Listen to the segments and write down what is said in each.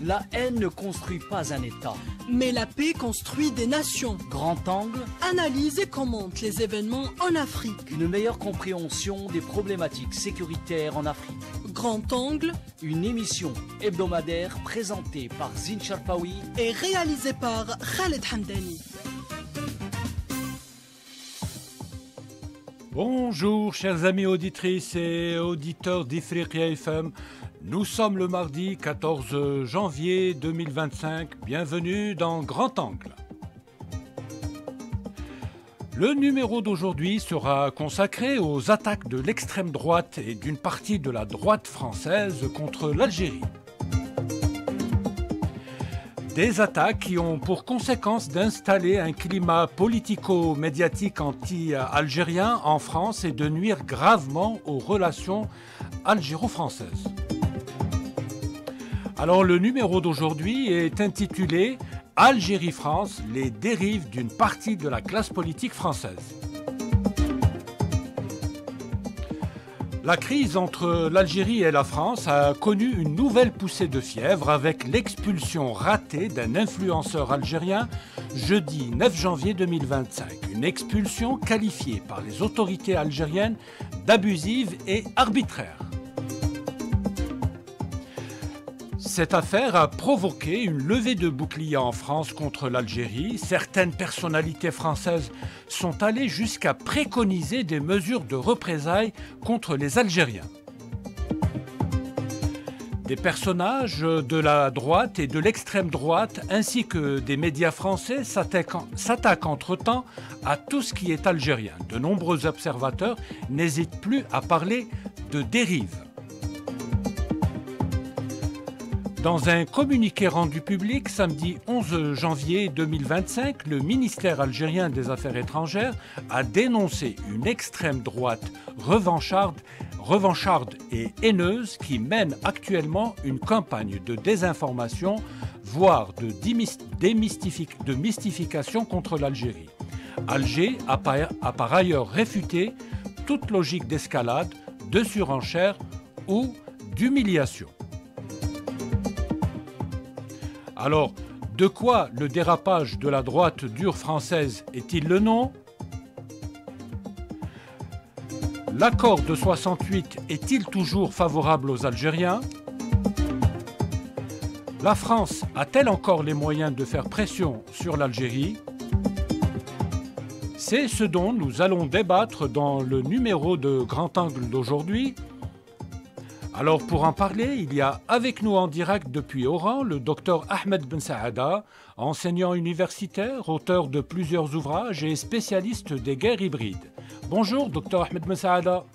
La haine ne construit pas un État. Mais la paix construit des nations. Grand angle, Analyse et commente les événements en Afrique. une meilleure compréhension des problématiques sécuritaires en Afrique. Grand angle Une émission hebdomadaire présentée par Zine Sharpaoui est réalisé par Khaled Hamdani. Bonjour chers amis auditrices et auditeurs d'Ifriqiya FM. Nous sommes le mardi 14 janvier 2025. Bienvenue dans Grand Angle. Le numéro d'aujourd'hui sera consacré aux attaques de l'extrême droite et d'une partie de la droite française contre l'Algérie. Des attaques qui ont pour conséquence d'installer un climat politico-médiatique anti-algérien en France et de nuire gravement aux relations algéro-françaises. Alors le numéro d'aujourd'hui est intitulé « Algérie-France, les dérives d'une partie de la classe politique française ». La crise entre l'Algérie et la France a connu une nouvelle poussée de fièvre avec l'expulsion ratée d'un influenceur algérien jeudi 9 janvier 2025. Une expulsion qualifiée par les autorités algériennes d'abusive et arbitraire. Cette affaire a provoqué une levée de boucliers en France contre l'Algérie. Certaines personnalités françaises sont allées jusqu'à préconiser des mesures de représailles contre les Algériens. Des personnages de la droite et de l'extrême droite ainsi que des médias français s'attaquent entre-temps à tout ce qui est algérien. De nombreux observateurs n'hésitent plus à parler de dérive. Dans un communiqué rendu public samedi 11 janvier 2025, le ministère algérien des Affaires étrangères a dénoncé une extrême droite revancharde et haineuse qui mène actuellement une campagne de désinformation, voire de mystification contre l'Algérie. Alger a par ailleurs réfuté toute logique d'escalade, de surenchère ou d'humiliation. Alors, de quoi le dérapage de la droite dure française est-il le nom? L'accord de 68 est-il toujours favorable aux Algériens? La France a-t-elle encore les moyens de faire pression sur l'Algérie? C'est ce dont nous allons débattre dans le numéro de Grand Angle d'aujourd'hui. Alors pour en parler, il y a avec nous en direct depuis Oran le docteur Ahmed Ben Saada, enseignant universitaire, auteur de plusieurs ouvrages et spécialiste des guerres hybrides. Bonjour docteur Ahmed Ben Saada.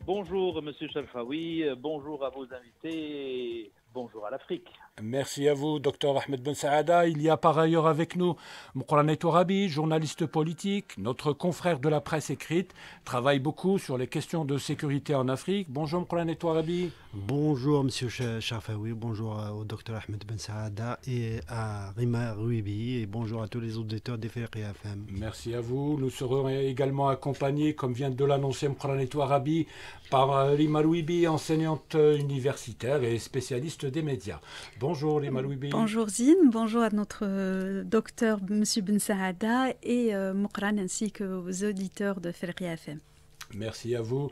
Bonjour monsieur Sharpaoui, bonjour à vos invités et bonjour à l'Afrique. Merci à vous, docteur Ahmed Ben Saada. Il y a par ailleurs avec nous Moukrane Tourabi, journaliste politique, notre confrère de la presse écrite, travaille beaucoup sur les questions de sécurité en Afrique. Bonjour Moukrane Tourabi. Bonjour monsieur Sharpaoui, bonjour au docteur Ahmed Ben Saada et à Rima Rouibi et bonjour à tous les auditeurs d'Ifriqiya FM. Merci à vous. Nous serons également accompagnés, comme vient de l'annoncer Moukrane Tourabi, par Rima Rouibi, enseignante universitaire et spécialiste des médias. Bonjour les Malouibi. Bonjour Zine, bonjour à notre docteur M. Ben Saada et Moukrane ainsi que aux auditeurs de Ifriqiya FM. Merci à vous.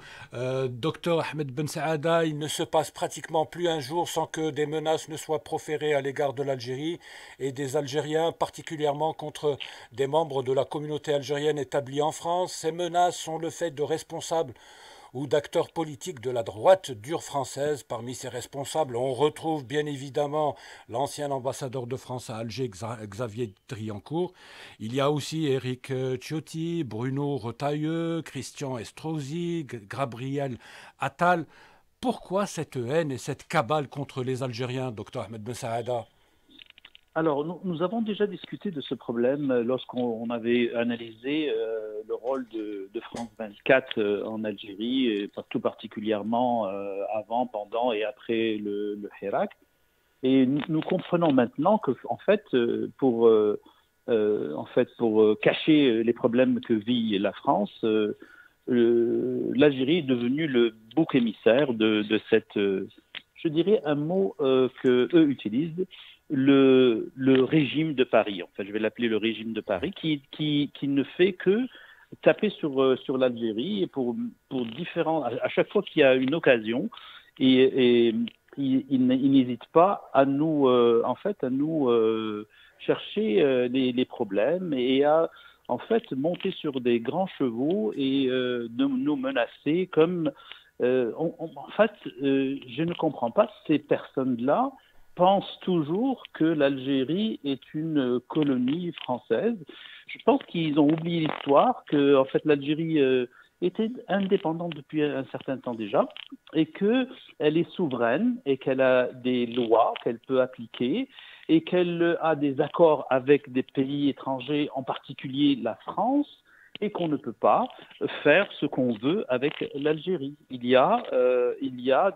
Docteur Ahmed Ben Saada, il ne se passe pratiquement plus un jour sans que des menaces ne soient proférées à l'égard de l'Algérie et des Algériens, particulièrement contre des membres de la communauté algérienne établie en France. Ces menaces sont le fait de responsables ou d'acteurs politiques de la droite dure française. Parmi ces responsables, on retrouve bien évidemment l'ancien ambassadeur de France à Alger, Xavier Driancourt. Il y a aussi Éric Ciotti, Bruno Retailleau, Christian Estrosi, Gabriel Attal. Pourquoi cette haine et cette cabale contre les Algériens, docteur Ahmed Ben Saada? Alors, nous avons déjà discuté de ce problème lorsqu'on avait analysé le rôle de France 24 en Algérie, et tout particulièrement avant, pendant et après le Hirak. Et nous comprenons maintenant que, en fait, pour cacher les problèmes que vit la France, l'Algérie est devenue le bouc émissaire de cette je dirais un mot que eux utilisent, le régime de Paris. Enfin, je vais l'appeler le régime de Paris, qui ne fait que taper sur l'Algérie et pour différents. À chaque fois qu'il y a une occasion, et il n'hésite pas à nous, chercher les problèmes et à en fait monter sur des grands chevaux et nous menacer comme. Je ne comprends pas, ces personnes-là pensent toujours que l'Algérie est une colonie française. Je pense qu'ils ont oublié l'histoire, que en fait l'Algérie était indépendante depuis un certain temps déjà, et qu'elle est souveraine et qu'elle a des lois qu'elle peut appliquer et qu'elle a des accords avec des pays étrangers, en particulier la France, et qu'on ne peut pas faire ce qu'on veut avec l'Algérie. Il y a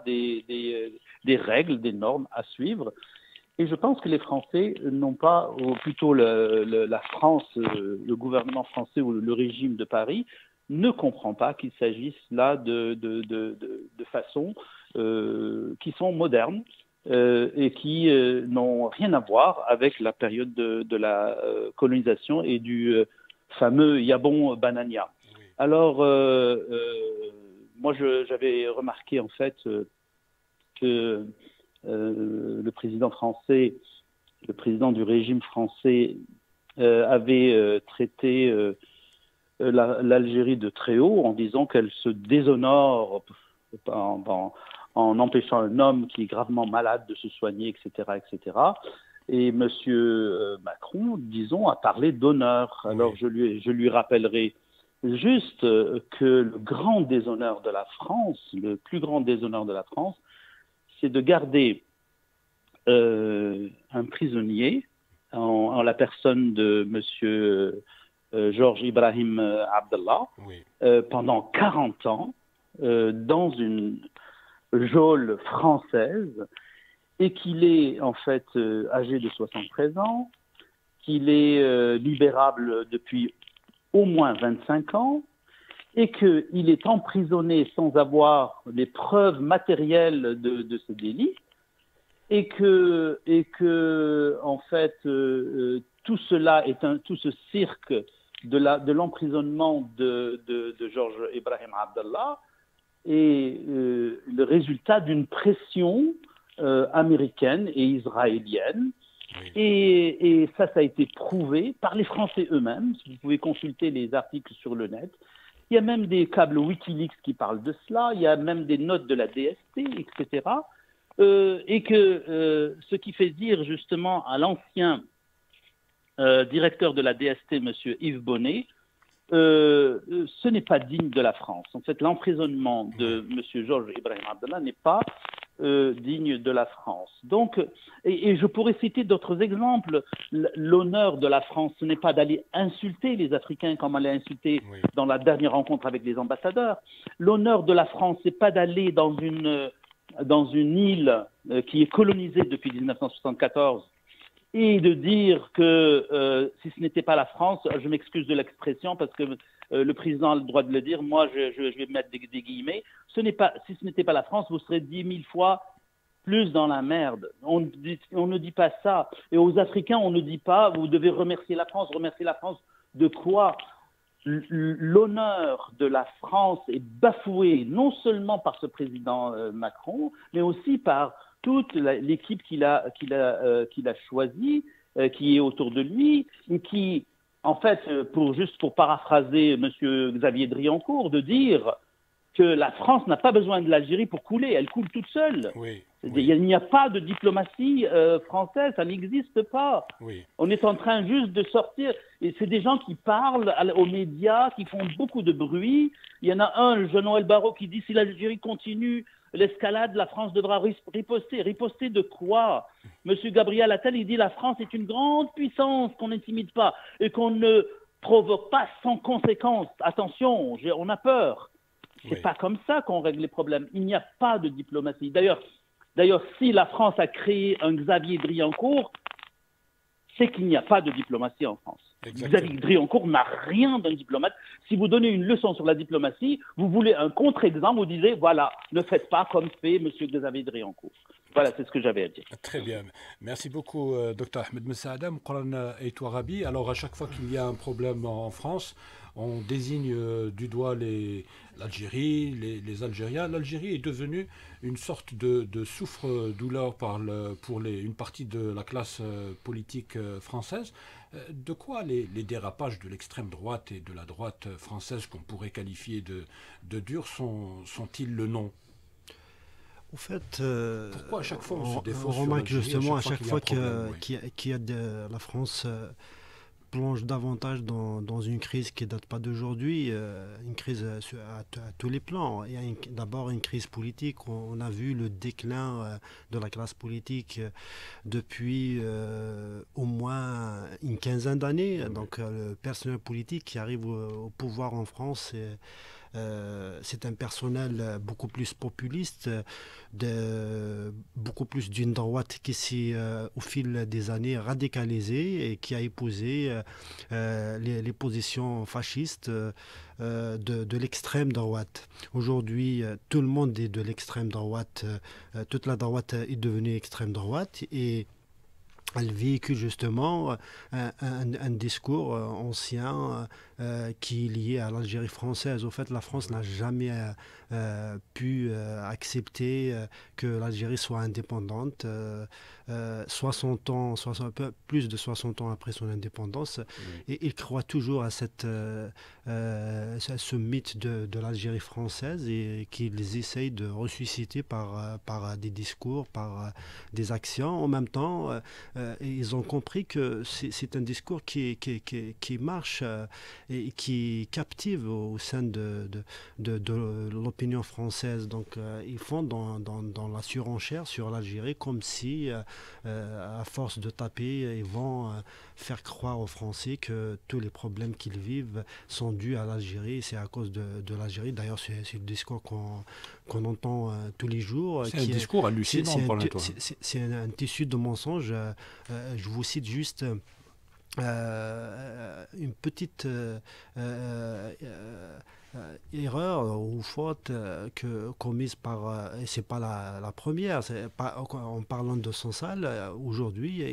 des règles, des normes à suivre. Et je pense que les Français n'ont pas, ou plutôt la France, le gouvernement français ou le régime de Paris, ne comprend pas qu'il s'agisse là de façons qui sont modernes et qui n'ont rien à voir avec la période de la colonisation et du fameux Yabon Banania. Oui. Alors, moi, j'avais remarqué en fait que le président français, le président du régime français, avait traité l'Algérie de très haut en disant qu'elle se déshonore en empêchant un homme qui est gravement malade de se soigner, etc., etc. Et M. Macron, disons, a parlé d'honneur. Alors, je lui rappellerai juste que le grand déshonneur de la France, le plus grand déshonneur de la France, c'est de garder un prisonnier en la personne de M. Georges Ibrahim Abdallah pendant 40 ans dans une geôle française, et qu'il est en fait âgé de 73 ans, qu'il est libérable depuis au moins 25 ans, et qu'il est emprisonné sans avoir les preuves matérielles de ce délit, et que en fait tout cela est tout ce cirque de l'emprisonnement de Georges Ibrahim Abdallah est le résultat d'une pression américaine et israélienne. Oui. Et ça a été prouvé par les Français eux-mêmes. Vous pouvez consulter les articles sur le net. Il y a même des câbles Wikileaks qui parlent de cela. Il y a même des notes de la DST, etc. Et que ce qui fait dire justement à l'ancien directeur de la DST, M. Yves Bonnet, ce n'est pas digne de la France. En fait, l'emprisonnement de M. Georges Ibrahim Abdallah n'est pas digne de la France. Donc, et je pourrais citer d'autres exemples. L'honneur de la France, ce n'est pas d'aller insulter les Africains comme on l'a insulté dans la dernière rencontre avec les ambassadeurs. L'honneur de la France, ce n'est pas d'aller dans une île qui est colonisée depuis 1974 et de dire que si ce n'était pas la France, je m'excuse de l'expression parce que le président a le droit de le dire, moi je vais mettre des guillemets, si ce n'était pas la France, vous serez 10 000 fois plus dans la merde. On ne dit pas ça. Et aux Africains, on ne dit pas, vous devez remercier la France de quoi? L'honneur de la France est bafoué non seulement par ce président Macron, mais aussi par toute l'équipe qu'il a choisie, qui est autour de lui, et qui, en fait, pour paraphraser M. Xavier Driancourt, de dire que la France n'a pas besoin de l'Algérie pour couler, elle coule toute seule. Oui. Il n'y a pas de diplomatie française, ça n'existe pas. Oui. On est en train juste de sortir, et c'est des gens qui parlent aux médias, qui font beaucoup de bruit. Il y en a un, Jean-Noël Barrot, qui dit si l'Algérie continue l'escalade, la France devra riposter. Riposter de quoi? Monsieur Gabriel Attal, il dit la France est une grande puissance qu'on n'intimide pas et qu'on ne provoque pas sans conséquence. Attention, on a peur. C'est pas comme ça qu'on règle les problèmes. Il n'y a pas de diplomatie. D'ailleurs, si la France a créé un Xavier Driancourt, c'est qu'il n'y a pas de diplomatie en France. Exactement. Xavier Driancourt n'a rien d'un diplomate. Si vous donnez une leçon sur la diplomatie, vous voulez un contre-exemple, vous disiez, voilà, ne faites pas comme fait M. Xavier Driancourt. Voilà, c'est ce que j'avais à dire. Très bien. Merci beaucoup, Dr Ahmed Ben Saada. Moukran Aïtou Arabi. Alors, à chaque fois qu'il y a un problème en France, on désigne du doigt l'Algérie, les Algériens. L'Algérie est devenue une sorte de souffre-douleur pour une partie de la classe politique française. De quoi les dérapages de l'extrême droite et de la droite française, qu'on pourrait qualifier de durs, sont-ils le nom? Au fait, pourquoi à chaque fois on se défausse on sur remarque l'Algérie justement à chaque fois la France plonge davantage dans une crise qui ne date pas d'aujourd'hui, une crise à tous les plans. Il y a d'abord une crise politique. On a vu le déclin de la classe politique depuis au moins une quinzaine d'années. Donc le personnel politique qui arrive au pouvoir en France, c'est un personnel beaucoup plus populiste, beaucoup plus d'une droite qui s'est au fil des années radicalisée et qui a épousé les positions fascistes de l'extrême droite. Aujourd'hui, tout le monde est de l'extrême droite, toute la droite est devenue extrême droite et elle véhicule justement un discours ancien qui est lié à l'Algérie française. Au fait, la France n'a jamais pu accepter que l'Algérie soit indépendante. 60 ans, plus de 60 ans après son indépendance, et il croit toujours à ce mythe de l'Algérie française et qu'ils essayent de ressusciter par des discours, par des actions. En même temps, ils ont compris que c'est un discours qui marche et qui captive au sein de l'opinion française. Donc ils font dans la surenchère sur l'Algérie comme si à force de taper, ils vont faire croire aux Français que tous les problèmes qu'ils vivent sont dus à l'Algérie. C'est à cause de l'Algérie. D'ailleurs, c'est le discours qu'on entend tous les jours. C'est un discours hallucinant pour l'instant. C'est un tissu de mensonges. Je vous cite juste une petite erreur ou faute commise par, et c'est pas la première, en parlant de Sansal, aujourd'hui,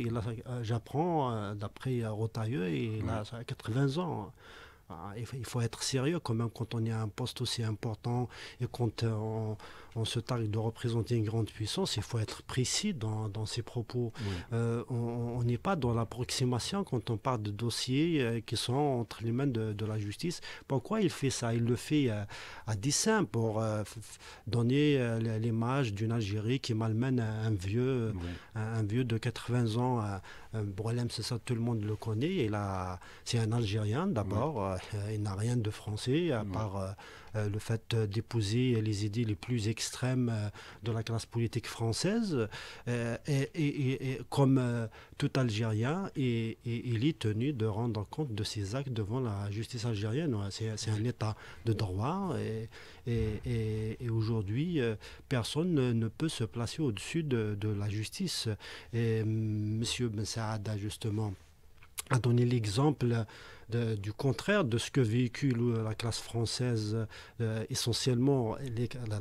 j'apprends, d'après Rotailleux, il a 80 ans. Il faut être sérieux quand même quand on est à un poste aussi important et quand on se targue de représenter une grande puissance. Il faut être précis dans ses propos. On n'est pas dans l'approximation quand on parle de dossiers qui sont entre les mains de la justice. Pourquoi il fait ça? Il le fait à dessein pour donner l'image d'une Algérie qui malmène un vieux de 80 ans. Bourelem, c'est ça, tout le monde le connaît. C'est un Algérien d'abord. Il n'a rien de français à part le fait d'épouser les idées les plus extrêmes de la classe politique française. Et comme tout Algérien, il est tenu de rendre compte de ses actes devant la justice algérienne. C'est un état de droit et aujourd'hui, personne ne peut se placer au-dessus de la justice. Et M. Ben Saada, justement, a donné l'exemple du contraire de ce que véhicule la classe française, essentiellement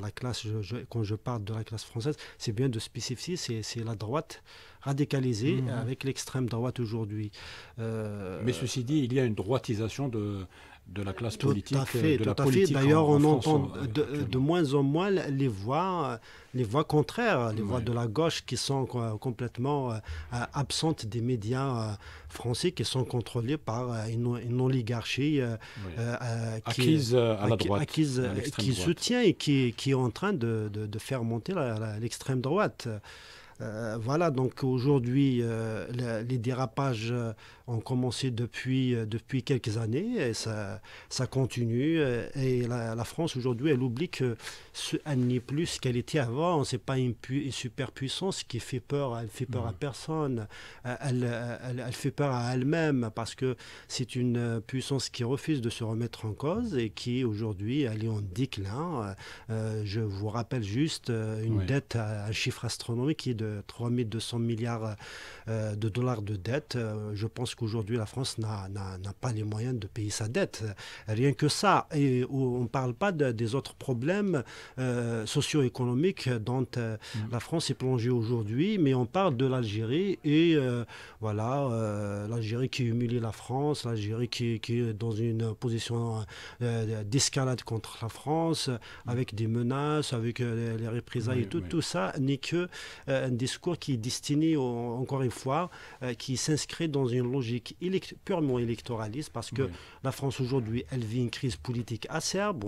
la classe, quand je parle de la classe française, c'est bien de spécifier, c'est la droite radicalisée avec l'extrême droite aujourd'hui. Mais ceci dit, il y a une droitisation de la classe politique, de la tout à politique. D'ailleurs, on entend de moins en moins les voix contraires, les voix de la gauche qui sont complètement absentes des médias français, qui sont contrôlés par une oligarchie acquise à la droite, qui soutient et qui est en train de faire monter l'extrême droite. Voilà, donc aujourd'hui, les dérapages ont commencé depuis quelques années et ça continue. Et la France aujourd'hui, elle oublie qu'elle n'est plus ce qu'elle était avant. C'est pas une superpuissance qui fait peur. Elle fait peur à personne. Elle fait peur à elle-même parce que c'est une puissance qui refuse de se remettre en cause et qui aujourd'hui elle est en déclin. Je vous rappelle juste une dette, un chiffre astronomique qui est de 3200 milliards de dollars de dette. Je pense qu'aujourd'hui la France n'a pas les moyens de payer sa dette. Rien que ça. Et on ne parle pas des autres problèmes socio-économiques dont la France est plongée aujourd'hui, mais on parle de l'Algérie et l'Algérie qui humilie la France, l'Algérie qui est dans une position d'escalade contre la France, avec des menaces, avec les représailles, tout ça n'est que un discours qui est destiné, encore une fois, qui s'inscrit dans une logique purement électoraliste, parce que la France aujourd'hui, elle vit une crise politique acerbe,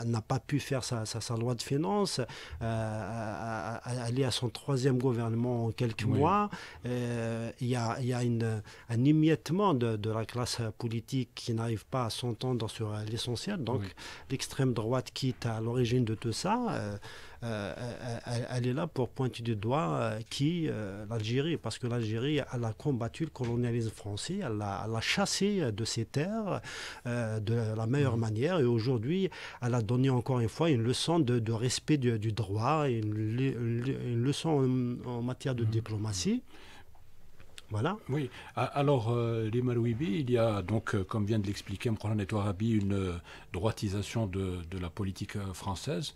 elle n'a pas pu faire sa loi de finances, elle est à son 3e gouvernement en quelques mois, il y a un émiettement de la classe politique qui n'arrive pas à s'entendre sur l'essentiel, donc l'extrême droite qui est à l'origine de tout ça, elle est là pour pointer du doigt l'Algérie, parce que l'Algérie, elle a combattu le colonialisme français, elle l'a chassé de ses terres de la meilleure manière, et aujourd'hui, elle a donné encore une fois une leçon de respect du droit, et une leçon en matière de diplomatie. Voilà. Oui, alors les Malouibi, il y a donc, comme vient de l'expliquer Moukran Netouarabi, une droitisation de la politique française.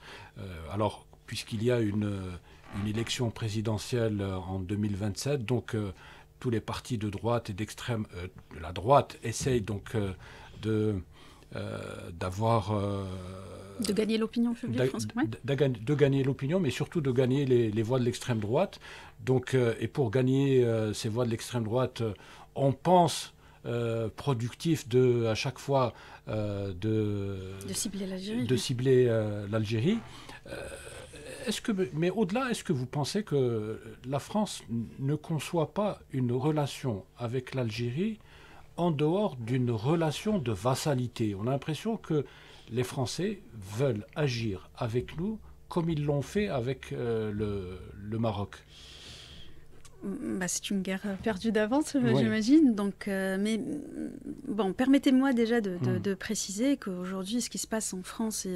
Alors, puisqu'il y a une élection présidentielle en 2027, donc tous les partis de droite et d'extrême, de la droite, essayent donc d'avoir... de gagner l'opinion publique française. De gagner l'opinion, mais surtout de gagner les voix de l'extrême droite. Donc, et pour gagner ces voix de l'extrême droite, on pense productif à chaque fois de cibler l'Algérie. De cibler l'Algérie. Mais au-delà, est-ce que vous pensez que la France ne conçoit pas une relation avec l'Algérie en dehors d'une relation de vassalité? On a l'impression que les Français veulent agir avec nous comme ils l'ont fait avec le Maroc. C'est une guerre perdue d'avance, j'imagine. Donc, mais bon, permettez-moi déjà de préciser qu'aujourd'hui, ce qui se passe en France,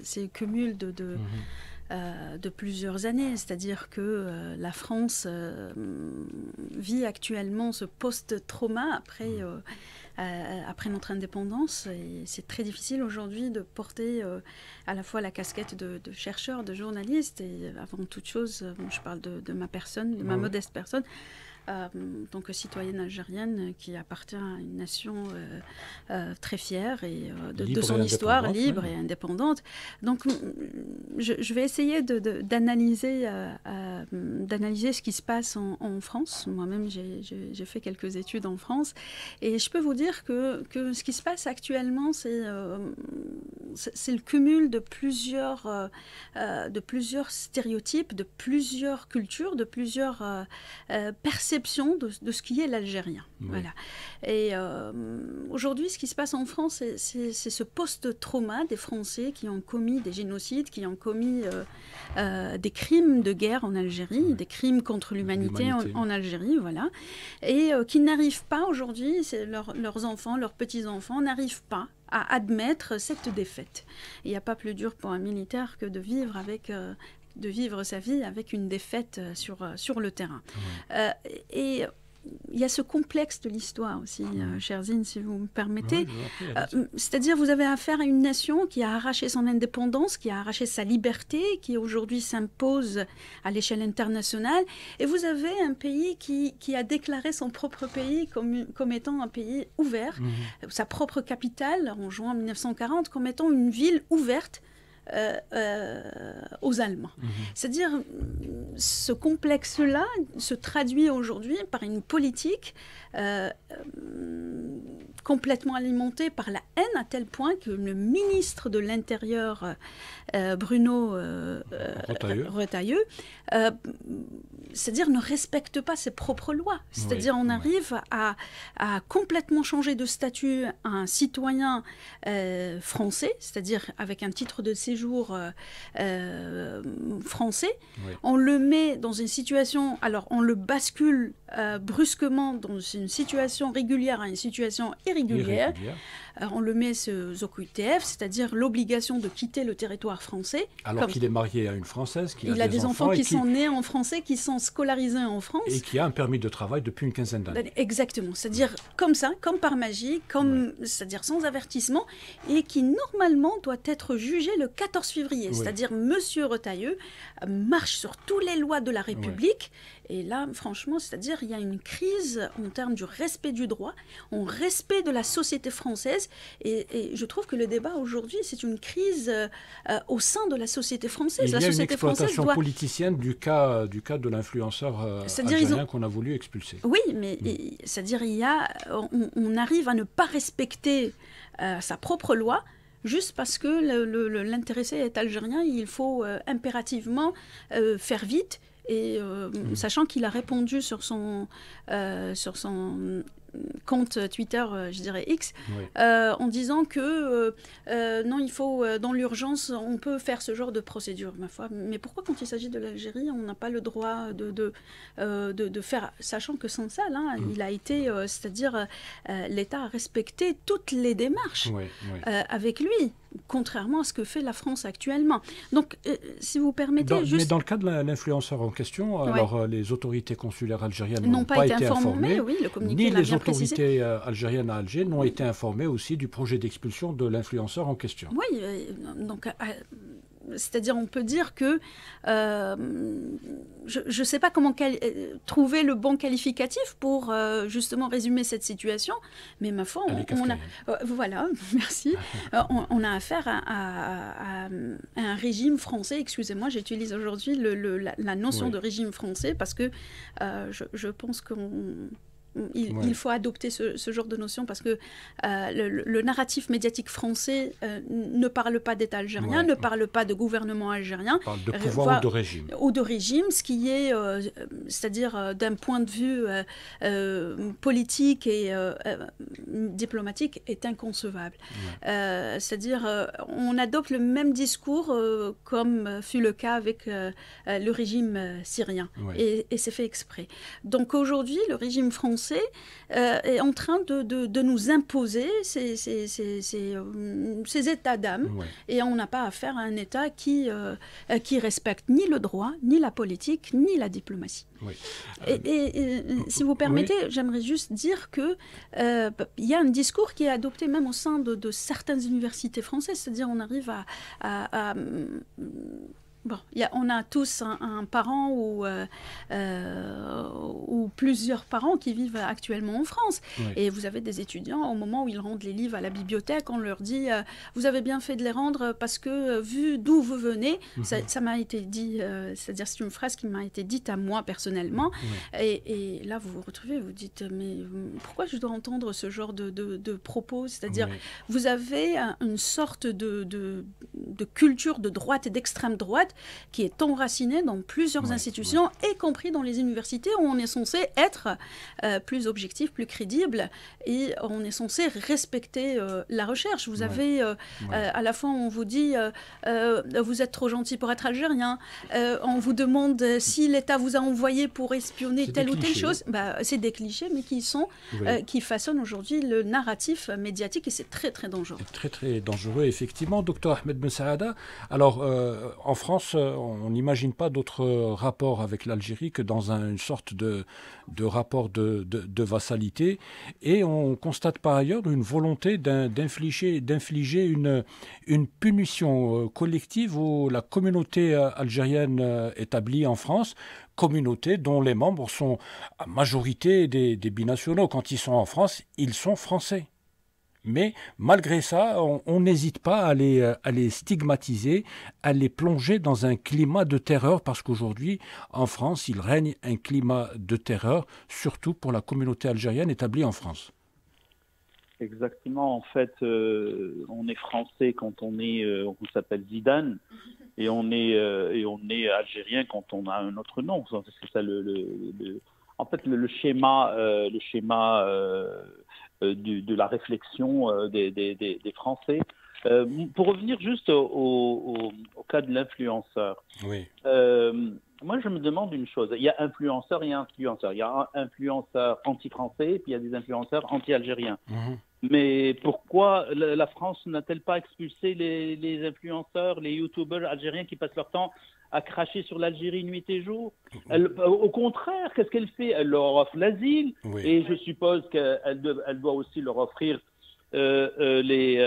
c'est le cumul de plusieurs années. C'est-à-dire que la France vit actuellement ce post-trauma après notre indépendance. Et c'est très difficile aujourd'hui de porter à la fois la casquette de chercheur, de journaliste, et avant toute chose, je parle de ma personne, de ma modeste personne, en tant que citoyenne algérienne qui appartient à une nation très fière et de son histoire libre et indépendante. Donc je vais essayer d'analyser ce qui se passe en France. Moi-même, j'ai fait quelques études en France, et je peux vous dire que ce qui se passe actuellement, c'est le cumul de plusieurs stéréotypes, de plusieurs cultures, de plusieurs perceptions de ce qui est l'Algérien. Oui. Voilà. Et aujourd'hui, ce qui se passe en France, c'est ce post-trauma des Français qui ont commis des génocides, qui ont commis des crimes de guerre en Algérie, des crimes contre l'humanité en Algérie, voilà, et qui n'arrivent pas aujourd'hui, leurs enfants, leurs petits-enfants n'arrivent pas à admettre cette défaite. Il n'y a pas plus dur pour un militaire que de vivre sa vie avec une défaite sur le terrain. Et il y a ce complexe de l'histoire aussi, Cherzine, si vous me permettez. C'est-à-dire, vous avez affaire à une nation qui a arraché son indépendance, qui a arraché sa liberté, qui aujourd'hui s'impose à l'échelle internationale. Et vous avez un pays qui a déclaré son propre pays comme étant un pays ouvert, sa propre capitale, en juin 1940, comme étant une ville ouverte aux Allemands. C'est-à-dire, ce complexe-là se traduit aujourd'hui par une politique complètement alimenté par la haine à tel point que le ministre de l'Intérieur, Bruno Retailleau, c'est-à-dire ne respecte pas ses propres lois. C'est-à-dire on arrive à complètement changer de statut un citoyen français, c'est-à-dire avec un titre de séjour français. On le met dans une situation, alors on le bascule brusquement dans une situation régulière à une situation irrégulière. On le met sous OQTF, c'est-à-dire l'obligation de quitter le territoire français. Alors qu'il est marié à une Française, il a des enfants qui sont nés en français, qui sont scolarisés en France. Et qui a un permis de travail depuis une quinzaine d'années. Exactement, c'est-à-dire comme ça, comme par magie, c'est-à-dire sans avertissement, et qui normalement doit être jugé le 14 février. C'est-à-dire Monsieur Retailleau marche sur toutes les lois de la République. Et là, franchement, c'est-à-dire il y a une crise en termes du respect du droit, en respect de la société française. Et je trouve que le débat aujourd'hui, c'est une crise au sein de la société française. Il y a une exploitation politicienne du cas de l'influenceur algérien qu'on a voulu expulser. Oui, mais c'est-à-dire on arrive à ne pas respecter sa propre loi. Juste parce que l'intéressé est algérien, il faut impérativement faire vite. Et sachant qu'il a répondu sur son compte Twitter, je dirais X, en disant que non, il faut, dans l'urgence, on peut faire ce genre de procédure, ma foi. Mais pourquoi, quand il s'agit de l'Algérie, on n'a pas le droit de faire, sachant que sans ça, là, il a été, c'est-à-dire, l'État a respecté toutes les démarches avec lui, contrairement à ce que fait la France actuellement. Donc, si vous permettez, mais dans le cas de l'influenceur en question, alors les autorités consulaires algériennes n'ont pas été informées, ni les autorités algériennes à Alger n'ont été informées aussi du projet d'expulsion de l'influenceur en question. Oui, donc c'est-à-dire on peut dire que je ne sais pas comment trouver le bon qualificatif pour justement résumer cette situation, mais ma foi, voilà, merci. On a affaire à un régime français. Excusez-moi, j'utilise aujourd'hui la notion de régime français parce que je pense qu'il faut adopter ce genre de notion parce que le narratif médiatique français ne parle pas d'État algérien, ne parle pas de gouvernement algérien. Il parle de pouvoir ou de régime. Ou de régime, ce qui est, c'est-à-dire d'un point de vue politique et diplomatique, est inconcevable. C'est-à-dire, on adopte le même discours comme fut le cas avec le régime syrien. Et c'est fait exprès. Donc aujourd'hui, le régime français est en train de nous imposer ces états d'âme. Et on n'a pas affaire à un État qui respecte ni le droit, ni la politique, ni la diplomatie. Et si vous permettez, j'aimerais juste dire qu'il y a un discours qui est adopté même au sein de certaines universités françaises, c'est-à-dire on arrive à bon, on a tous un parent ou plusieurs parents qui vivent actuellement en France. Et vous avez des étudiants, au moment où ils rendent les livres à la bibliothèque, on leur dit vous avez bien fait de les rendre parce que vu d'où vous venez, ça m'a été dit, c'est-à-dire c'est une phrase qui m'a été dite à moi personnellement. Et là, vous vous retrouvez, vous dites mais pourquoi je dois entendre ce genre de propos? C'est-à-dire vous avez une sorte de culture de droite et d'extrême droite qui est enraciné dans plusieurs institutions, y compris dans les universités où on est censé être plus objectif, plus crédible, et on est censé respecter la recherche. Vous avez, à la fois, on vous dit vous êtes trop gentil pour être algérien, on vous demande si l'État vous a envoyé pour espionner telle ou telle chose. C'est des clichés, mais qui façonnent aujourd'hui le narratif médiatique, et c'est très, très dangereux. C'est très, très dangereux, effectivement. Docteur Ahmed Ben Saada, alors, en France, on n'imagine pas d'autre rapport avec l'Algérie que dans une sorte de rapport de vassalité. Et on constate par ailleurs une volonté d'infliger une punition collective à la communauté algérienne établie en France, communauté dont les membres sont à majorité des binationaux. Quand ils sont en France, ils sont français. Mais malgré ça, on n'hésite pas à les stigmatiser, à les plonger dans un climat de terreur, parce qu'aujourd'hui, en France, il règne un climat de terreur, surtout pour la communauté algérienne établie en France. Exactement. En fait, on est français quand on s'appelle Zidane, et on est algérien quand on a un autre nom. C'est ça en fait le schéma de la réflexion des Français. Pour revenir juste au cas de l'influenceur. Oui. Moi, je me demande une chose. Il y a influenceurs et influenceurs. Il y a un influenceur anti-français, puis il y a des influenceurs anti-algériens. Mais pourquoi la France n'a-t-elle pas expulsé les influenceurs, les youtubeurs algériens qui passent leur temps à cracher sur l'Algérie nuit et jour? Au contraire, qu'est-ce qu'elle fait? Elle leur offre l'asile, et je suppose qu'elle doit aussi leur offrir les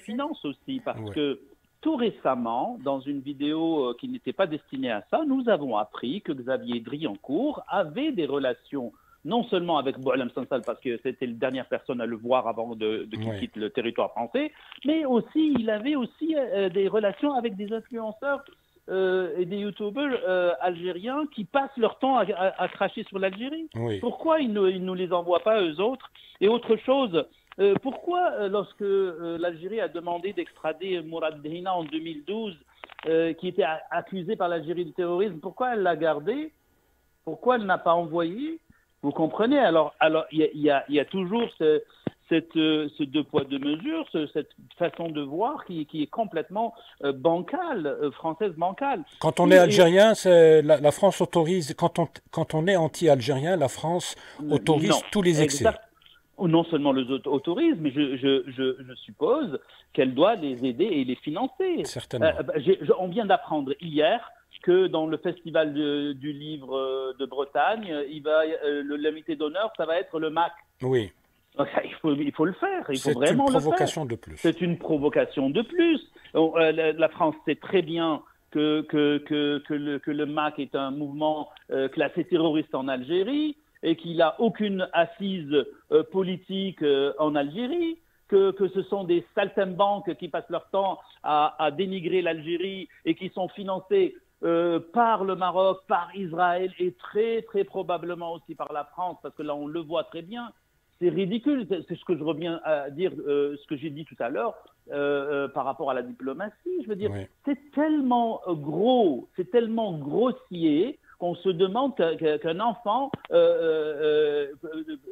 finances aussi, parce que tout récemment, dans une vidéo qui n'était pas destinée à ça, nous avons appris que Xavier Driancourt avait des relations non seulement avec Boualem Sansal, parce que c'était la dernière personne à le voir avant qu'il quitte le territoire français, mais aussi il avait aussi des relations avec des influenceurs et des youtubeurs algériens qui passent leur temps à cracher sur l'Algérie. Pourquoi ils ne nous les envoient pas eux autres? Et autre chose, pourquoi lorsque l'Algérie a demandé d'extrader Mourad Dehina en 2012, qui était accusé par l'Algérie de terrorisme, pourquoi elle l'a gardé? Pourquoi elle n'a pas envoyé? Vous comprenez? Alors il y a toujours ce deux poids deux mesures, cette façon de voir qui est complètement bancale, française bancale. Quand on est algérien, la France autorise, quand on est anti-algérien, la France autorise tous les excès. Non seulement les autorise, mais je suppose qu'elle doit les aider et les financer. Certainement. On vient d'apprendre hier que dans le festival du livre de Bretagne, l'invité d'honneur, ça va être le MAC. Oui. Donc, il faut le faire. C'est une provocation de plus. C'est une provocation de plus. La France sait très bien que le MAC est un mouvement classé terroriste en Algérie et qu'il n'a aucune assise politique en Algérie. Que ce sont des saltimbanques qui passent leur temps à dénigrer l'Algérie et qui sont financés par le Maroc, par Israël et très très probablement aussi par la France, parce que là on le voit très bien. C'est ridicule, c'est ce que je reviens à dire, ce que j'ai dit tout à l'heure par rapport à la diplomatie. Je veux dire, c'est tellement gros, c'est tellement grossier qu'on se demande qu'un enfant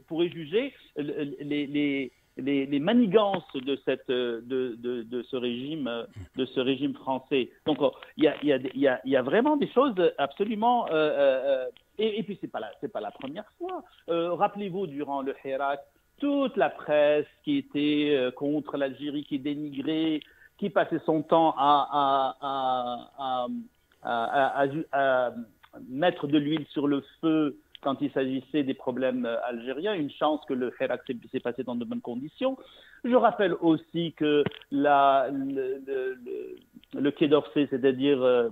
pourrait juger les manigances de ce régime français. Donc il y a vraiment des choses absolument et puis c'est pas la première fois. Rappelez-vous, durant le Hirak, toute la presse qui était contre l'Algérie, qui dénigrait, qui passait son temps à mettre de l'huile sur le feu quand il s'agissait des problèmes algériens. Une chance que le Hirak s'est passé dans de bonnes conditions. Je rappelle aussi que le Quai d'Orsay, c'est-à-dire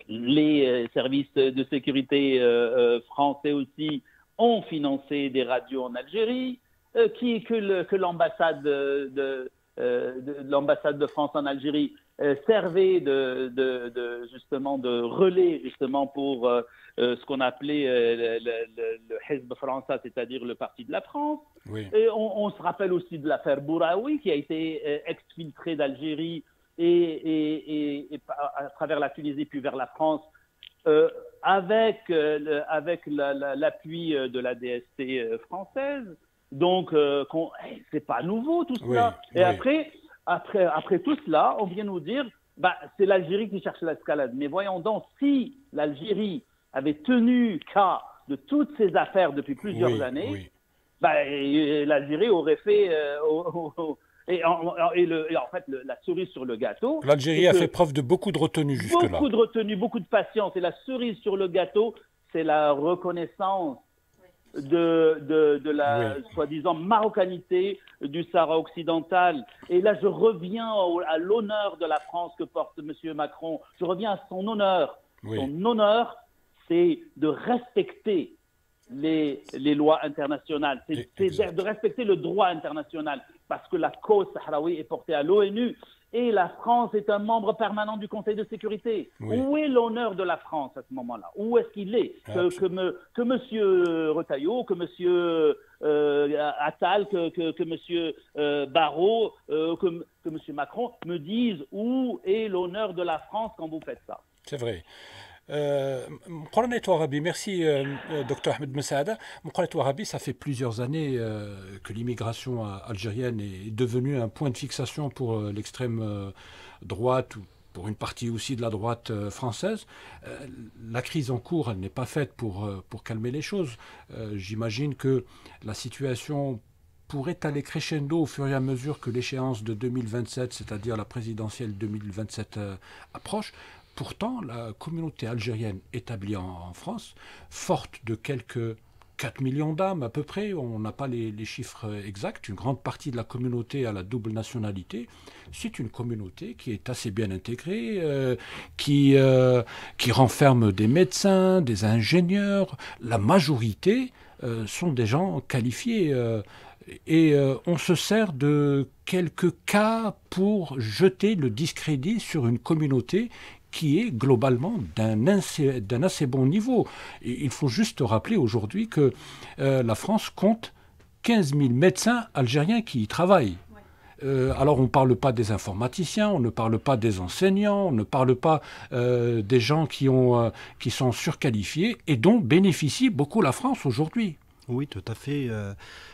les services de sécurité français aussi, ont financé des radios en Algérie, que l'ambassade de France en Algérie servait justement de relais justement pour ce qu'on appelait le Hizb français, c'est-à-dire le parti de la France. Et on se rappelle aussi de l'affaire Bouraoui qui a été exfiltrée d'Algérie et à travers la Tunisie puis vers la France avec l'appui de la DST française. Donc c'est pas nouveau tout cela. Et après tout cela, on vient nous dire c'est l'Algérie qui cherche l'escalade. Mais voyons donc, si l'Algérie avait tenu cas de toutes ces affaires depuis plusieurs années, l'Algérie aurait fait et en fait la cerise sur le gâteau. L'Algérie a fait preuve de beaucoup de retenue jusque-là. Beaucoup de retenue, beaucoup de patience. Et la cerise sur le gâteau, c'est la reconnaissance de la soi-disant marocanité du Sahara occidental. Et là, je reviens à l'honneur de la France que porte M. Macron. Je reviens à son honneur. Son honneur, c'est de respecter les lois internationales, c'est de respecter le droit international, parce que la cause sahraoui est portée à l'ONU et la France est un membre permanent du Conseil de sécurité. Oui. Où est l'honneur de la France à ce moment-là? Où est-ce qu'il est? Que M. Retailleau, que M. Attal, que M. Barrot, que M. Macron me disent où est l'honneur de la France quand vous faites ça. C'est vrai. Mqorana Touarabi, merci Dr Ahmed Ben Saada. Mqorana Touarabi, ça fait plusieurs années que l'immigration algérienne est devenue un point de fixation pour l'extrême droite ou pour une partie aussi de la droite française. La crise en cours, elle n'est pas faite pour calmer les choses. J'imagine que la situation pourrait aller crescendo au fur et à mesure que l'échéance de 2027, c'est-à-dire la présidentielle 2027, approche. Pourtant, la communauté algérienne établie en France, forte de quelques 4 millions d'âmes à peu près, on n'a pas les chiffres exacts, une grande partie de la communauté a la double nationalité, c'est une communauté qui est assez bien intégrée, qui renferme des médecins, des ingénieurs, la majorité sont des gens qualifiés. Et on se sert de quelques cas pour jeter le discrédit sur une communauté qui est globalement d'un assez bon niveau. Et il faut juste rappeler aujourd'hui que la France compte 15 000 médecins algériens qui y travaillent. Alors on ne parle pas des informaticiens, on ne parle pas des enseignants, on ne parle pas des gens qui sont surqualifiés et dont bénéficie beaucoup la France aujourd'hui. Oui, tout à fait.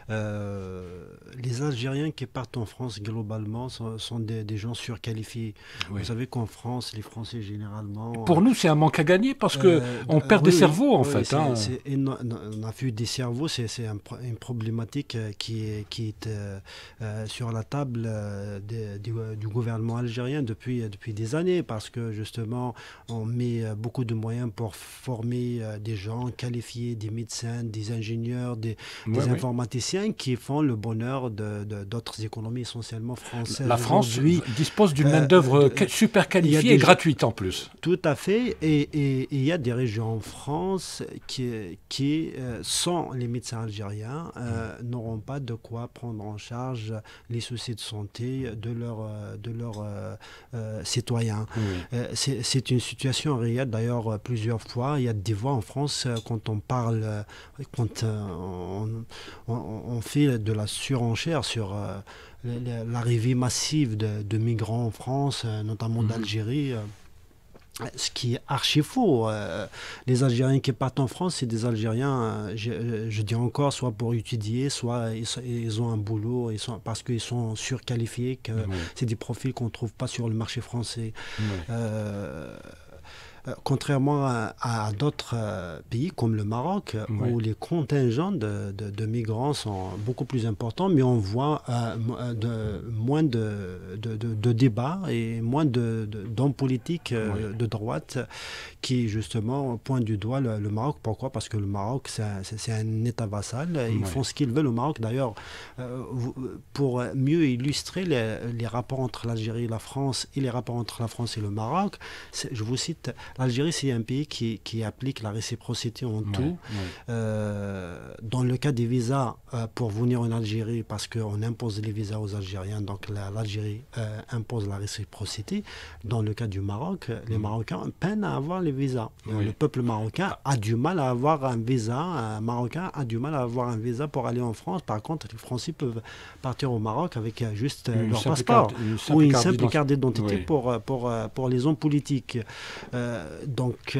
Les Algériens qui partent en France, globalement, sont des gens surqualifiés. Oui. Vous savez qu'en France, les Français, généralement... Pour nous, c'est un manque à gagner parce qu'on perd des cerveaux, en fait. On a vu des cerveaux, c'est une problématique qui est sur la table du gouvernement algérien depuis des années, parce que, justement, on met beaucoup de moyens pour former des gens qualifiés, des médecins, des ingénieurs, des informaticiens qui font le bonheur d'autres économies essentiellement françaises. La France dispose d'une main-d'œuvre super qualifiée et gratuite en plus. Tout à fait. Et il y a des régions en France qui sans les médecins algériens, n'auront pas de quoi prendre en charge les soucis de santé de leurs citoyens. Oui. C'est une situation réelle. D'ailleurs, plusieurs fois, il y a des voix en France quand on parle, quand on fait de la surenchère sur l'arrivée massive de migrants en France, notamment d'Algérie. Ce qui est archi faux. Les Algériens qui partent en France, c'est des Algériens, je dis encore, soit pour étudier, soit ils ont un boulot, parce qu'ils sont surqualifiés, que c'est des profils qu'on ne trouve pas sur le marché français. Contrairement à d'autres pays comme le Maroc, où les contingents de migrants sont beaucoup plus importants, mais on voit moins de débats et moins d'hommes politiques de droite qui, justement, pointent du doigt le Maroc. Pourquoi? Parce que le Maroc, c'est un État vassal. Ils font ce qu'ils veulent au Maroc. D'ailleurs, pour mieux illustrer les rapports entre l'Algérie et la France et les rapports entre la France et le Maroc, je vous cite... L'Algérie, c'est un pays qui applique la réciprocité en tout. Dans le cas des visas, pour venir en Algérie, parce qu'on impose les visas aux Algériens, donc l'Algérie impose la réciprocité. Dans le cas du Maroc, les Marocains peinent à avoir les visas. Le peuple marocain a du mal à avoir un visa. Un Marocain a du mal à avoir un visa pour aller en France. Par contre, les Français peuvent partir au Maroc avec juste leur passeport ou une simple carte d'identité pour les hommes politiques. Donc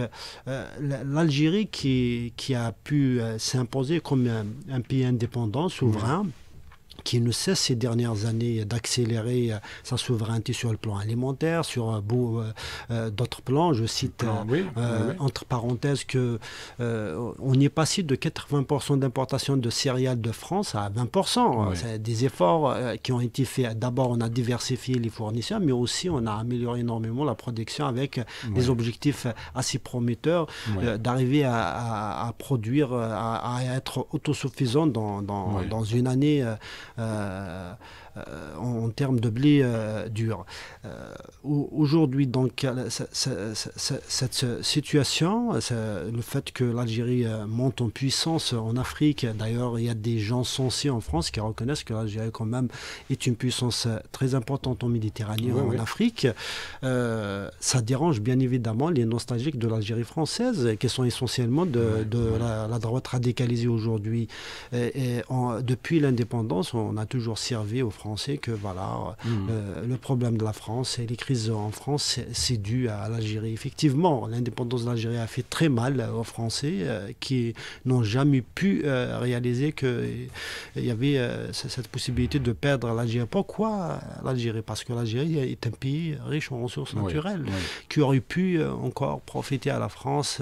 l'Algérie qui a pu s'imposer comme un pays indépendant, souverain, qui ne cesse ces dernières années d'accélérer sa souveraineté sur le plan alimentaire, sur d'autres plans. Je cite entre parenthèses on y est passé de 80% d'importation de céréales de France à 20%. C'est des efforts qui ont été faits. D'abord, on a diversifié les fournisseurs, mais aussi on a amélioré énormément la production avec des objectifs assez prometteurs d'arriver à produire, à être autosuffisant dans une année en termes de blé dur. Aujourd'hui, donc, cette situation, le fait que l'Algérie monte en puissance en Afrique, d'ailleurs, il y a des gens sensés en France qui reconnaissent que l'Algérie, quand même, est une puissance très importante en Méditerranée, en Afrique. Ça dérange bien évidemment les nostalgiques de l'Algérie française, qui sont essentiellement de la droite radicalisée aujourd'hui. Depuis l'indépendance, on a toujours servi aux Français que voilà, le problème de la France et les crises en France, c'est dû à l'Algérie. Effectivement, l'indépendance de l'Algérie a fait très mal aux Français qui n'ont jamais pu réaliser qu'il y avait cette possibilité de perdre l'Algérie. Pourquoi l'Algérie? Parce que l'Algérie est un pays riche en ressources naturelles qui aurait pu encore profiter à la France,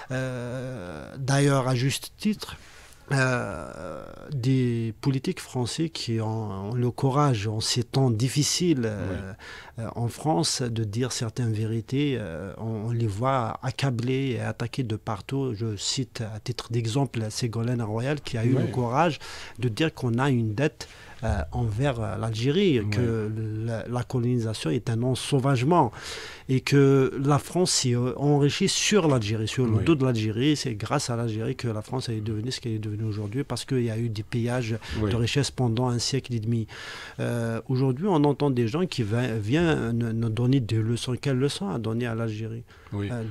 d'ailleurs à juste titre. Des politiques français qui ont le courage en ces temps difficiles en France de dire certaines vérités, on les voit accablés et attaqués de partout. Je cite à titre d'exemple Ségolène Royal qui a eu le courage de dire qu'on a une dette envers l'Algérie, que la colonisation est un ensauvagement et que la France s'est enrichie sur l'Algérie, sur le dos de l'Algérie. C'est grâce à l'Algérie que la France est devenue ce qu'elle est devenue aujourd'hui, parce qu'il y a eu des pillages de richesses pendant un siècle et demi. Aujourd'hui, on entend des gens qui viennent nous donner des leçons. Quelles leçons à donner à l'Algérie?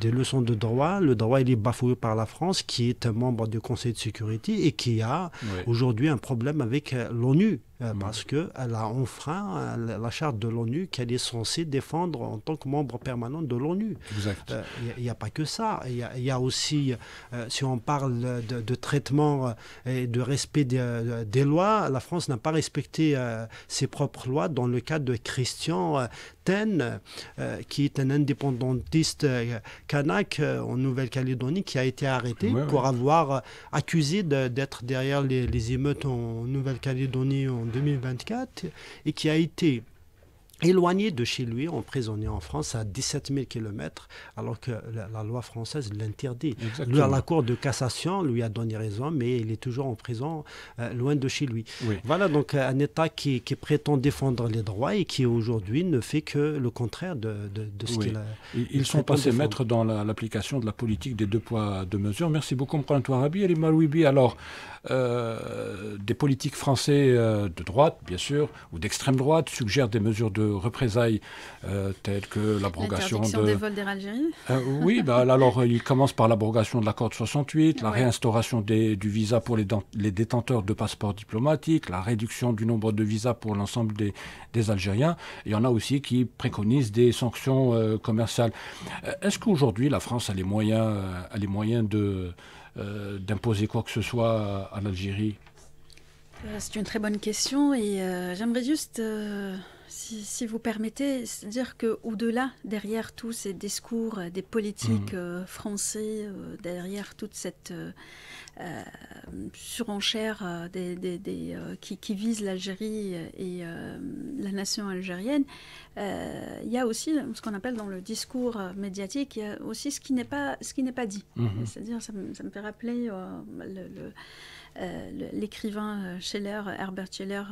Des leçons de droit. Le droit, il est bafoué par la France, qui est un membre du Conseil de sécurité et qui a aujourd'hui un problème avec l'ONU. Parce qu'elle a enfreint la charte de l'ONU qu'elle est censée défendre en tant que membre permanent de l'ONU. Il n'y a pas que ça. Il y a aussi, si on parle de traitement et de respect des lois, la France n'a pas respecté ses propres lois dans le cas de Christian Ten, qui est un indépendantiste kanak en Nouvelle-Calédonie, qui a été arrêté pour avoir accusé d'être derrière les émeutes en Nouvelle-Calédonie en 2024 et qui a été éloigné de chez lui, emprisonné en France à 17 000 km, alors que la loi française l'interdit. La Cour de cassation lui a donné raison, mais il est toujours en prison, loin de chez lui. Voilà donc un État qui prétend défendre les droits et qui aujourd'hui ne fait que le contraire de ce qu'il a. Ils sont passés maîtres dans l'application de la politique des 2 poids 2 mesures. Merci beaucoup, Mpran Touarabi. Ali Marouibi, alors, des politiques français de droite, bien sûr, ou d'extrême droite, suggèrent des mesures de représailles telles que l'abrogation des vols d'Air Algérie. Alors il commence par l'abrogation de l'accord de 68, la réinstauration du visa pour les détenteurs de passeports diplomatiques, la réduction du nombre de visas pour l'ensemble des Algériens. Il y en a aussi qui préconisent des sanctions commerciales. Est-ce qu'aujourd'hui la France a les moyens d'imposer quoi que ce soit à l'Algérie? C'est une très bonne question et j'aimerais juste, si vous permettez, dire qu'au-delà, derrière tous ces discours des politiques français, derrière toute cette surenchère qui vise l'Algérie et la nation algérienne, il y a aussi ce qu'on appelle dans le discours médiatique, il y a aussi ce qui n'est pas dit. C'est-à-dire, ça me fait rappeler l'écrivain Herbert Scheller,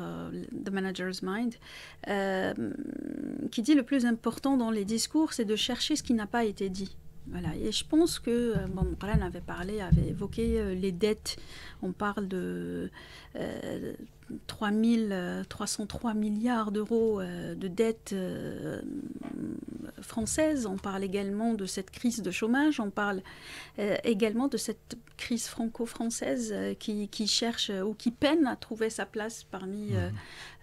The Manager's Mind, qui dit le plus important dans les discours, c'est de chercher ce qui n'a pas été dit. Voilà. Et je pense que, Mpran avait évoqué les dettes. On parle de 303 milliards d'euros de dettes françaises. On parle également de cette crise de chômage. On parle également de cette crise franco-française qui cherche ou qui peine à trouver sa place parmi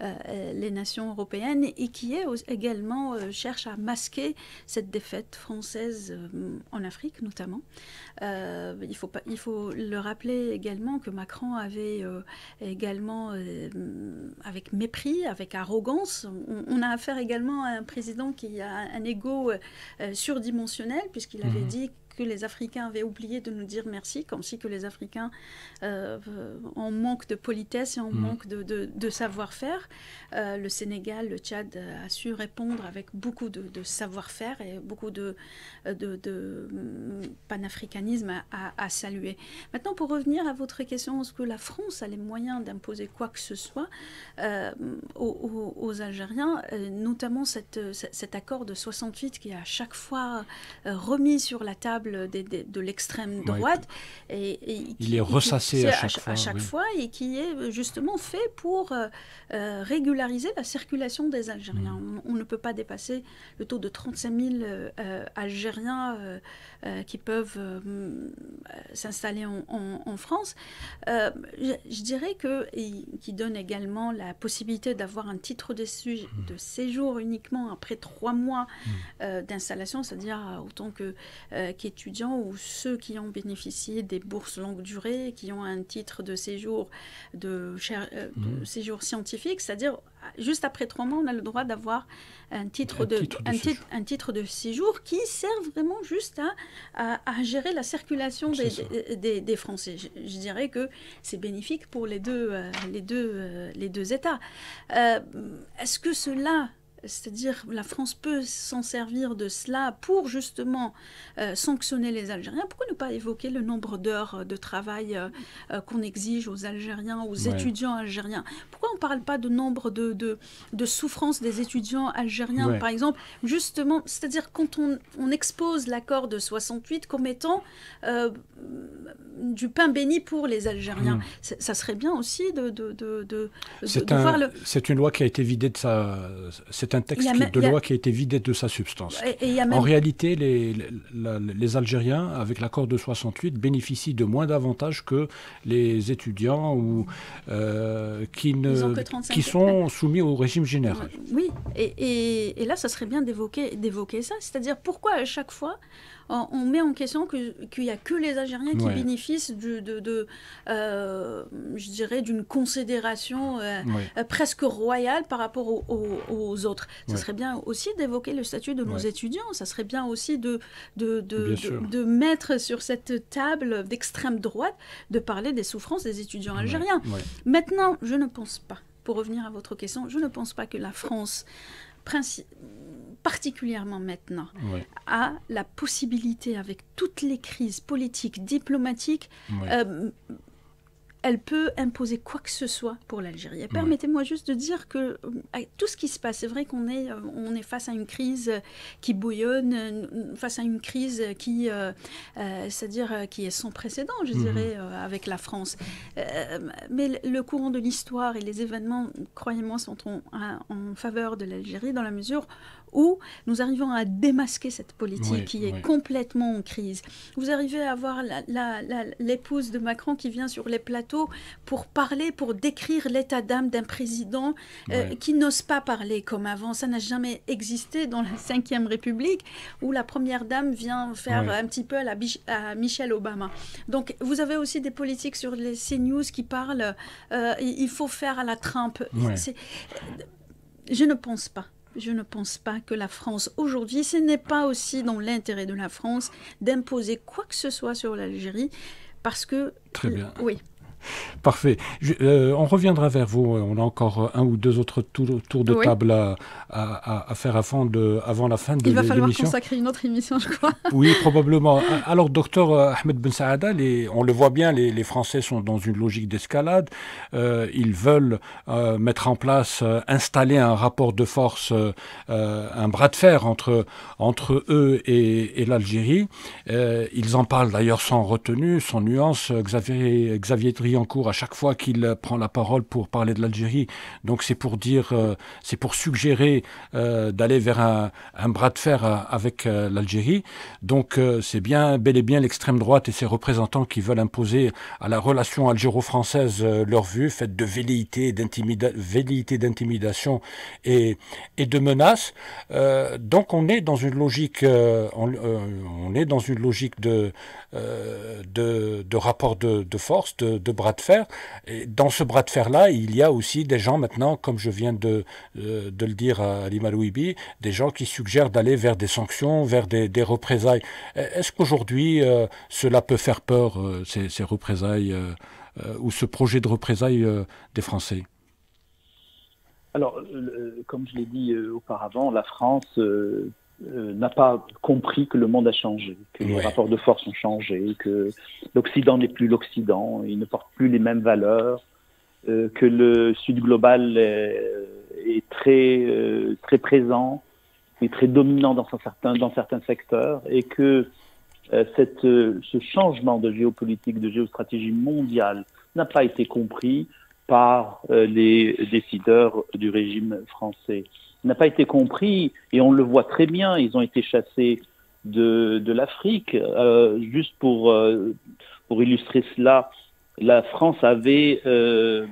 les nations européennes et qui également cherche à masquer cette défaite française en Afrique notamment. Il faut le rappeler également que Macron avait également, avec mépris, avec arrogance, on a affaire également à un président qui a un ego surdimensionnel, puisqu'il avait dit que les Africains avaient oublié de nous dire merci, comme si que les Africains en manque de politesse et en manque de savoir-faire. Le Sénégal, le Tchad a su répondre avec beaucoup de savoir-faire et beaucoup de panafricanisme à saluer. Maintenant, pour revenir à votre question, est-ce que la France a les moyens d'imposer quoi que ce soit aux Algériens, notamment cet accord de 68 qui est à chaque fois remis sur la table de l'extrême droite. Il est ressassé à chaque fois. Et qui est justement fait pour régulariser la circulation des Algériens. On ne peut pas dépasser le taux de 35 000 Algériens qui peuvent s'installer en France. Je dirais qu'il donne également la possibilité d'avoir un titre de séjour uniquement après 3 mois d'installation, c'est-à-dire autant qu'étudiants ou ceux qui ont bénéficié des bourses longue durée, qui ont un titre de séjour de séjour scientifique, c'est-à-dire juste après 3 mois, on a le droit d'avoir un titre de séjour qui sert vraiment juste à gérer la circulation des Français. Je dirais que c'est bénéfique pour les deux États. Est-ce que cela... C'est-à-dire la France peut s'en servir de cela pour justement sanctionner les Algériens. Pourquoi ne pas évoquer le nombre d'heures de travail qu'on exige aux Algériens, aux étudiants algériens? Pourquoi on ne parle pas de nombre de souffrances des étudiants algériens, par exemple, justement, c'est-à-dire quand on expose l'accord de 68 comme étant du pain béni pour les Algériens. Ça serait bien aussi de voir le... C'est une loi qui a été vidée de sa... C'est un texte de loi qui a été vidé de sa substance. En réalité, les Algériens, avec l'accord de 68, bénéficient de moins d'avantages que les étudiants qui sont soumis au régime général. Oui, et là, ça serait bien d'évoquer ça. C'est-à-dire pourquoi à chaque fois on met en question qu'il n'y a que les Algériens qui bénéficient je dirais, d'une considération presque royale par rapport aux autres. Ça serait bien aussi d'évoquer le statut de nos étudiants. Ça serait bien aussi de mettre sur cette table d'extrême droite, de parler des souffrances des étudiants algériens. Maintenant, je ne pense pas, pour revenir à votre question, je ne pense pas que la France... particulièrement maintenant, a la possibilité, avec toutes les crises politiques, diplomatiques, elle peut imposer quoi que ce soit pour l'Algérie. Permettez-moi juste de dire que tout ce qui se passe, c'est vrai qu'on est face à une crise qui bouillonne, face à une crise c'est-à-dire qui est sans précédent, je dirais, avec la France. Mais le courant de l'histoire et les événements, croyez-moi, sont en faveur de l'Algérie dans la mesure où nous arrivons à démasquer cette politique qui est complètement en crise. Vous arrivez à voir l'épouse de Macron qui vient sur les plateaux pour parler, pour décrire l'état d'âme d'un président qui n'ose pas parler comme avant. Ça n'a jamais existé dans la Ve République, où la première dame vient faire un petit peu à Michelle Obama. Donc vous avez aussi des politiques sur les CNews qui parlent il faut faire à la Trump. Je ne pense pas. Je ne pense pas que la France, aujourd'hui, ce n'est pas aussi dans l'intérêt de la France d'imposer quoi que ce soit sur l'Algérie, parce que... Très bien. Oui. Parfait. On reviendra vers vous. On a encore un ou deux autres tours de table à faire avant la fin de l'émission. Il va falloir consacrer une autre émission, je crois. Oui, probablement. Alors, docteur Ahmed Ben Saada, on le voit bien, les Français sont dans une logique d'escalade. Ils veulent mettre en place, installer un rapport de force, un bras de fer entre eux et l'Algérie. Ils en parlent d'ailleurs sans retenue, sans nuance. Xavier Driancourt, à chaque fois qu'il prend la parole pour parler de l'Algérie, donc c'est pour suggérer d'aller vers un bras de fer avec l'Algérie. Donc c'est bel et bien l'extrême droite et ses représentants qui veulent imposer à la relation algéro-française leur vue, faite de velléité d'intimidation et de menaces. Donc on est dans une logique, de rapport de force, de bras de fer. Et dans ce bras de fer-là, il y a aussi des gens maintenant, comme je viens de le dire à Ali Malouibi, des gens qui suggèrent d'aller vers des sanctions, vers des représailles. Est-ce qu'aujourd'hui, cela peut faire peur, ces représailles, ou ce projet de représailles des Français? Alors, comme je l'ai dit auparavant, la France n'a pas compris que le monde a changé, que les rapports de force ont changé, que l'Occident n'est plus l'Occident, il ne porte plus les mêmes valeurs, que le Sud global est très présent et très dominant dans certains secteurs, et que ce changement de géopolitique, de géostratégie mondiale n'a pas été compris par les décideurs du régime français. Il n'a pas été compris, et on le voit très bien, ils ont été chassés de l'Afrique. Juste pour illustrer cela, la France avait 9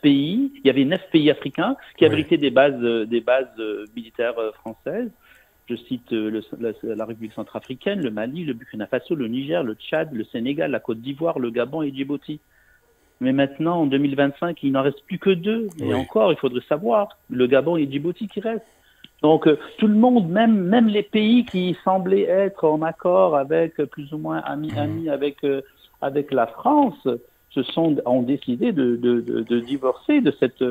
pays, il y avait 9 pays africains qui abritaient des bases militaires françaises. Je cite la République centrafricaine, le Mali, le Burkina Faso, le Niger, le Tchad, le Sénégal, la Côte d'Ivoire, le Gabon et Djibouti. Mais maintenant, en 2025, il n'en reste plus que 2. Et encore, il faudrait savoir, le Gabon et Djibouti qui restent. Donc, tout le monde, même les pays qui semblaient être en accord avec, plus ou moins amis avec la France, ont décidé de divorcer de cette...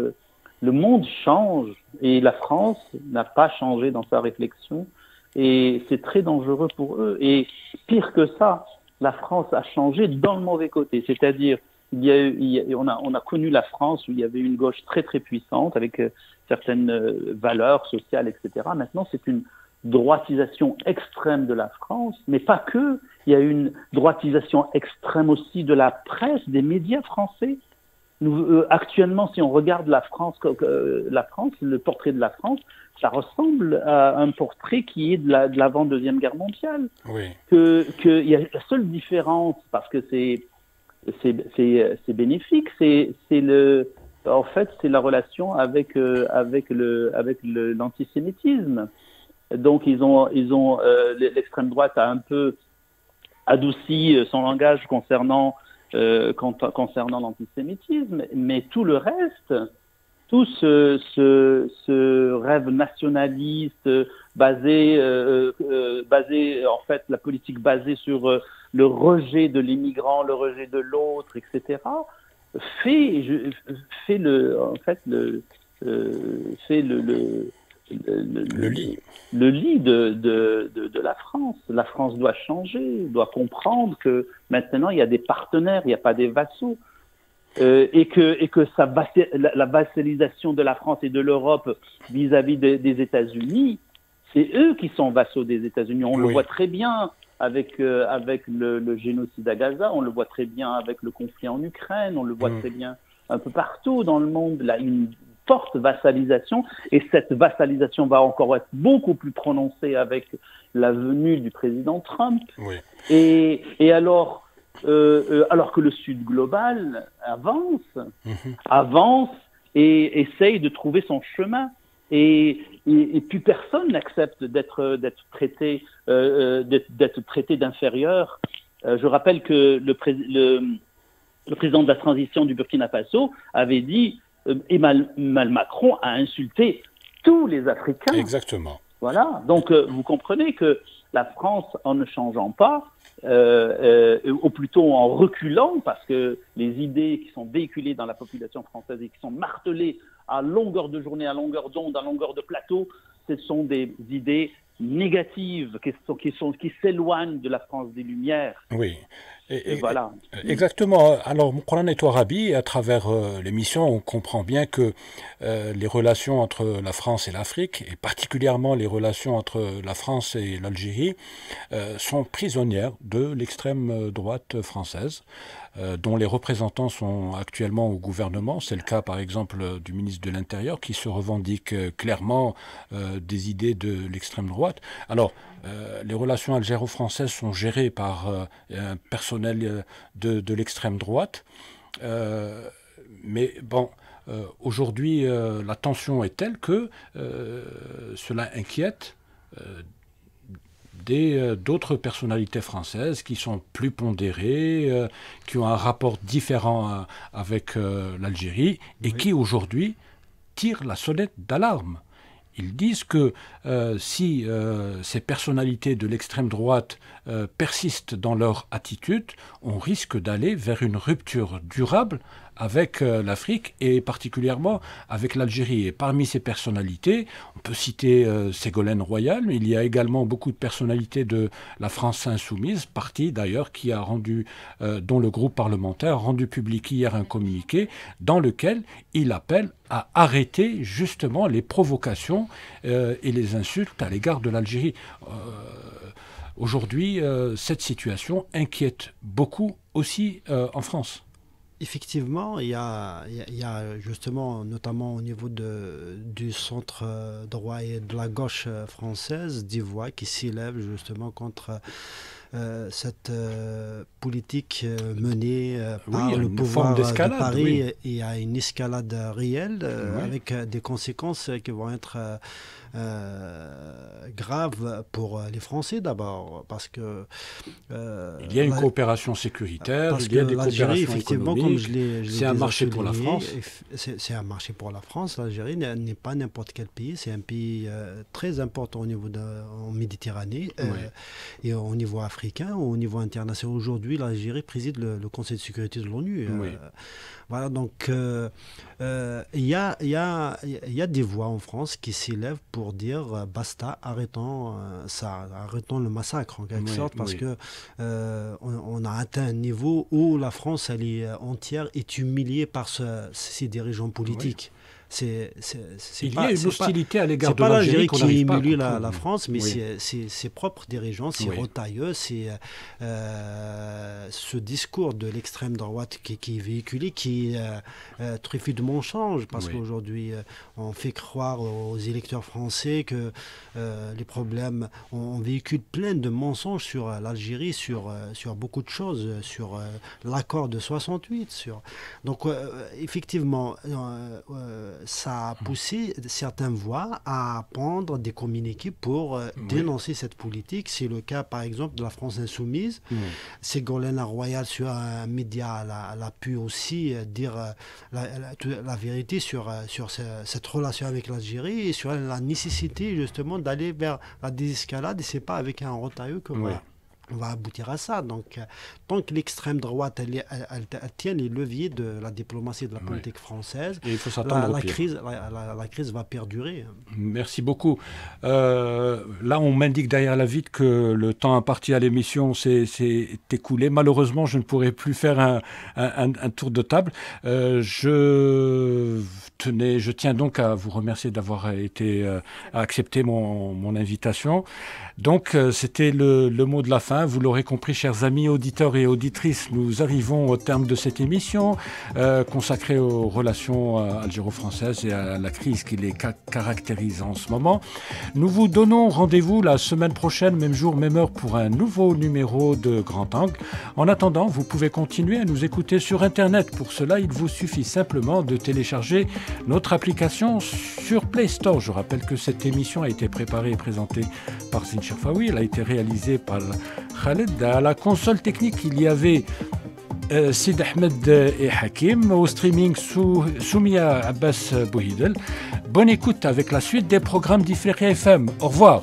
Le monde change et la France n'a pas changé dans sa réflexion et c'est très dangereux pour eux. Et pire que ça, la France a changé dans le mauvais côté. C'est-à-dire, on a connu la France où il y avait une gauche très très puissante avec certaines valeurs sociales, etc. Maintenant, c'est une droitisation extrême de la France, mais pas que. Il y a une droitisation extrême aussi de la presse, des médias français. Actuellement, si on regarde la France, le portrait de la France, ça ressemble à un portrait qui est de l'avant-deuxième guerre mondiale. Oui. Il y a la seule différence, parce que c'est bénéfique, en fait, c'est la relation avec l'antisémitisme. Donc, l'extrême droite a un peu adouci son langage concernant l'antisémitisme, mais tout le reste, tout ce rêve nationaliste basé, en fait, la politique basée sur le rejet de l'immigrant, le rejet de l'autre, etc., fait le lit de la France. La France doit changer, doit comprendre que maintenant il y a des partenaires, il n'y a pas des vassaux, et que la vassalisation de la France et de l'Europe vis-à-vis des États-Unis, c'est eux qui sont vassaux des États-Unis. On le voit très bien avec le génocide à Gaza, on le voit très bien avec le conflit en Ukraine, on le voit très bien un peu partout dans le monde. Là, une forte vassalisation, et cette vassalisation va encore être beaucoup plus prononcée avec la venue du président Trump. Oui. Et alors que le Sud global avance et essaye de trouver son chemin, et plus personne n'accepte d'être traité d'inférieur. Je rappelle que le président de la transition du Burkina Faso avait dit Emmanuel Macron a insulté tous les Africains. Exactement. Voilà. Donc, vous comprenez que la France, en ne changeant pas, ou plutôt en reculant, parce que les idées qui sont véhiculées dans la population française et qui sont martelées à longueur de journée, à longueur d'onde, à longueur de plateau, ce sont des idées négatives qui s'éloignent de la France des Lumières. Oui. Et voilà. Exactement. Alors, Moukran et Touarabi, à travers l'émission, on comprend bien que les relations entre la France et l'Afrique, et particulièrement les relations entre la France et l'Algérie, sont prisonnières de l'extrême droite française, dont les représentants sont actuellement au gouvernement. C'est le cas, par exemple, du ministre de l'Intérieur, qui se revendique clairement des idées de l'extrême droite. Alors, les relations algéro-françaises sont gérées par un personnel de l'extrême droite. Mais bon, aujourd'hui, la tension est telle que cela inquiète d'autres personnalités françaises qui sont plus pondérées, qui ont un rapport différent avec l'Algérie et qui aujourd'hui tirent la sonnette d'alarme. Ils disent que si ces personnalités de l'extrême droite persistent dans leur attitude, on risque d'aller vers une rupture durable avec l'Afrique et particulièrement avec l'Algérie. Et parmi ces personnalités, on peut citer Ségolène Royal, mais il y a également beaucoup de personnalités de la France insoumise, parti d'ailleurs qui a rendu, dont le groupe parlementaire a rendu public hier un communiqué dans lequel il appelle à arrêter justement les provocations et les insultes à l'égard de l'Algérie. Aujourd'hui, cette situation inquiète beaucoup aussi en France. Effectivement, il y a justement, notamment au niveau du centre droit et de la gauche française, des voix qui s'élèvent justement contre cette politique menée par le pouvoir de Paris. Oui. Il y a une escalade réelle avec des conséquences qui vont être graves pour les Français d'abord, parce que il y a une coopération sécuritaire, il y a des coopérations économiques. C'est un marché pour la France. C'est un marché pour la France. L'Algérie n'est pas n'importe quel pays. C'est un pays très important au niveau en Méditerranée et au niveau africain, au niveau international. Aujourd'hui, l'Algérie préside le Conseil de sécurité de l'ONU. Voilà, donc il y a des voix en France qui s'élèvent pour dire basta, arrêtons le massacre en quelque sorte, parce que on a atteint un niveau où la France entière est humiliée par ces dirigeants politiques. Il y a une hostilité à l'égard de l'Algérie qu'on n'arrive pas à émule la France, mais c'est ses propres dirigeants, c'est Rotailleux, c'est ce discours de l'extrême droite qui est véhiculé, qui truffe de mensonges, parce qu'aujourd'hui on fait croire aux électeurs français que les problèmes, on véhicule plein de mensonges sur l'Algérie, sur beaucoup de choses, sur l'accord de 68, donc effectivement ça a poussé certaines voix à prendre des communiqués pour dénoncer cette politique. C'est le cas, par exemple, de la France insoumise. Ségolène Royal, sur un média, elle a pu aussi dire la vérité sur cette relation avec l'Algérie et sur la nécessité, justement, d'aller vers la désescalade. Et ce n'est pas avec un Rotailleux que on va aboutir à ça. Donc, tant que l'extrême droite elle tient les leviers de la diplomatie et de la politique française, et il faut s'attendre la crise va perdurer. Merci beaucoup. Là, on m'indique derrière la vitre que le temps imparti à l'émission s'est écoulé. Malheureusement, je ne pourrai plus faire un tour de table. Je tiens donc à vous remercier d'avoir accepté mon invitation. Donc, c'était le mot de la fin. Vous l'aurez compris, chers amis auditeurs et auditrices, nous arrivons au terme de cette émission consacrée aux relations algéro-françaises et à la crise qui les caractérise en ce moment. Nous vous donnons rendez-vous la semaine prochaine, même jour, même heure, pour un nouveau numéro de Grand Angle. En attendant, vous pouvez continuer à nous écouter sur Internet. Pour cela, il vous suffit simplement de télécharger notre application sur Play Store. Je rappelle que cette émission a été préparée et présentée par Zine Cherfaoui. Elle a été réalisée par Khaled. À la console technique, il y avait Sid Ahmed et Hakim. Au streaming, Soumia Abbas Bouhidel. Bonne écoute avec la suite des programmes d'Ifriqiya FM. Au revoir.